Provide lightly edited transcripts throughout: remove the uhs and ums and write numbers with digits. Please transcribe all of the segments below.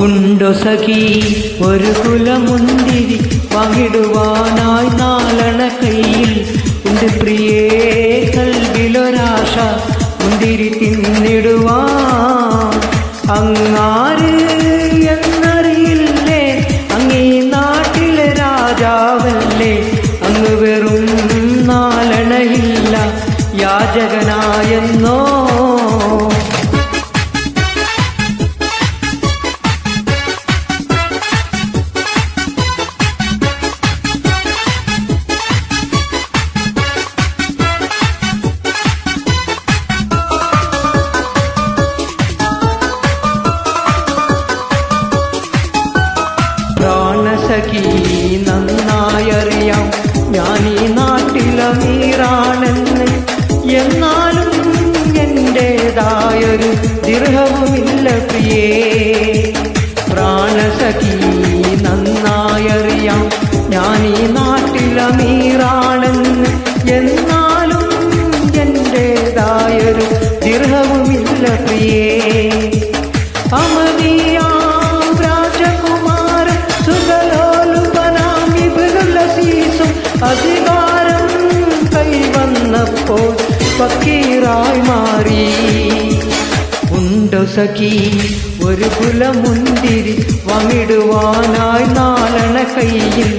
ഉണ്ടോ സഖി ഒരു കുലമുന്തിരി പങ്കിടുവാനായി നാലണ കയ്യിൽ ഉണ്ട് പ്രിയേ കൽവിലൊരാശ മുന്തിരി തിന്നിടുവാൻ. അങ്ങാര് എന്നറിയില്ലേ, അങ്ങീ നാട്ടിലെ രാജാവല്ലേ, അങ്ങ് വെറും നാലണയില്ല യാചകനായെന്നോ. പ്രാണസഖി നന്നായറിയാം ഞാനീ നാട്ടിലമീറാണെന്ന്, എന്നാലും എന്റേതായൊരു ദിർഹവുമില്ല പ്രിയേ. പ്രാണസഖി നന്നായറിയാം ഞാനീ നാട്ടിലമീറാണെന്ന്, എന്നാലും എന്റേതായൊരു ദിർഹവുമില്ല പ്രിയേ. അമതിയാം രാജകുമാരൻ സുഖലോലുപനാം ഇബ്നുല്ലസീസും അധികാരം കൈവന്നപ്പോൾ ഫക്കീറായി മാറി. ഉണ്ടോ സഖി ഒരു കുലമുന്തിരി വമിടുവാനായി നാലണ കയ്യിൽ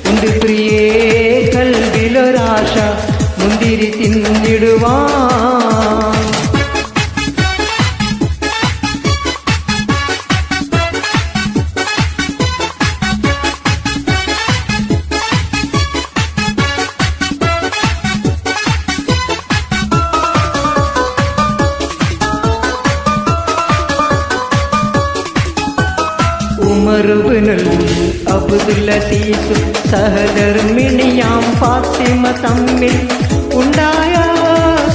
ഉണ്ട് പ്രിയേ കൽവിലൊരാശ മുന്തിരി തിന്നിടുവാൻ. ഉമർ ഇബ്നുൽ അബ്ദുൽ അസീസും സഹധർമ്മിണിയാം ഫാത്തിമ തമ്മിൽ ഉണ്ടായ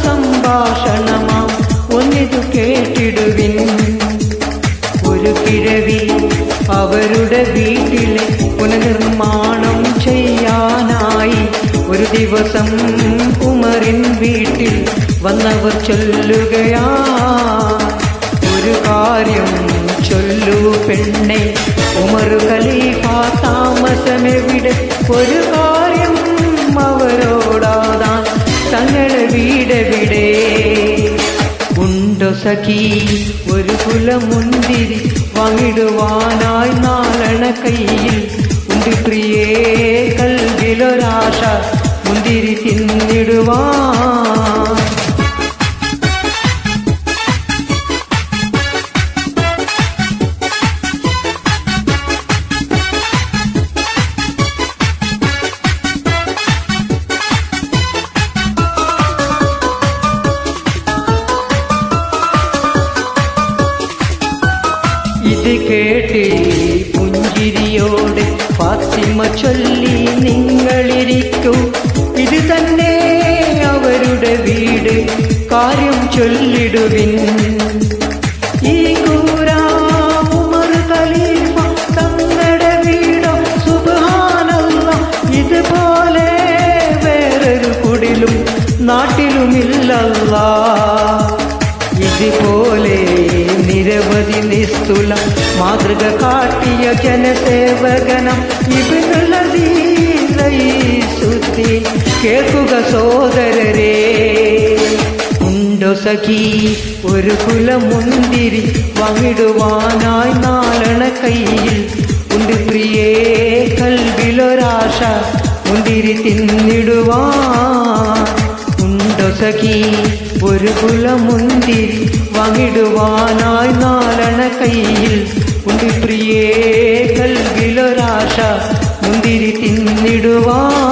സംഭാഷണമാം ഒന്നിതു കേട്ടിടുവിൻ. ഒരു കിഴവി അവരുടെ വീട്ടിലെ പുനർനിർമ്മാണം ചെയ്യാനായി ഒരു ദിവസം ഉമറിൻ വീട്ടിൽ വന്നവർ ചൊല്ലുകയാ, ഒരു കാര്യം ചൊല്ലു പെണ്ണെ, ഉമർ ഖലീഫ താമസമെവിടെ, ഒരു കാര്യം അവരോടാതാൻ തങ്ങളുടെ വീടെവിടെ. ഉണ്ടോ സഖി ഒരു കുലമുന്തിരി വമിടുവാനായി നാലണ കയ്യിൽ ഉണ്ട് പ്രിയേ കൽവിലൊരാശ മുന്തിരി തിന്നിടുവാൻ. ഇത് കേട്ട് പുഞ്ചിരിയോടെ ഫാത്തിമ ചൊല്ലി, നിങ്ങളിരിക്കൂ, ഇത് തന്നെ അവരുടെ വീട്, കാര്യം ചൊല്ലിടുവിൻ. ഈ കൂരാം ഉമർ ഖലീഫ തങ്ങളുടെ വീടോ, സുബ്ഹാനല്ലാഹ്, ഇതുപോലെ വേറൊരു കുടിലും നാട്ടിലുമില്ലല്ലാഹ്. ഇതുപോലെ നിരവധി നിസ്തുല മാതൃക കാട്ടിയ ജനസേവകനം ഇബ്നുൽ അസീസ് കേൾക്കുക സോദരരേ. ഉണ്ടോ സഖി ഒരു കുലമുന്തിരി വമിടുവാനായി നാലണ കയ്യിൽ ഉണ്ട് പ്രിയേ കൽവിലൊരാശ മുന്തിരി തിന്നിടുവാൻ. ഉണ്ടോ സഖി ഒരു കുലമുന്തിരി വമിടുവാനായി നാലണ കയ്യിൽ ഉണ്ട് പ്രിയേ കൽവിലൊരാശ മുന്തിരി തിന്നിടുവാൻ.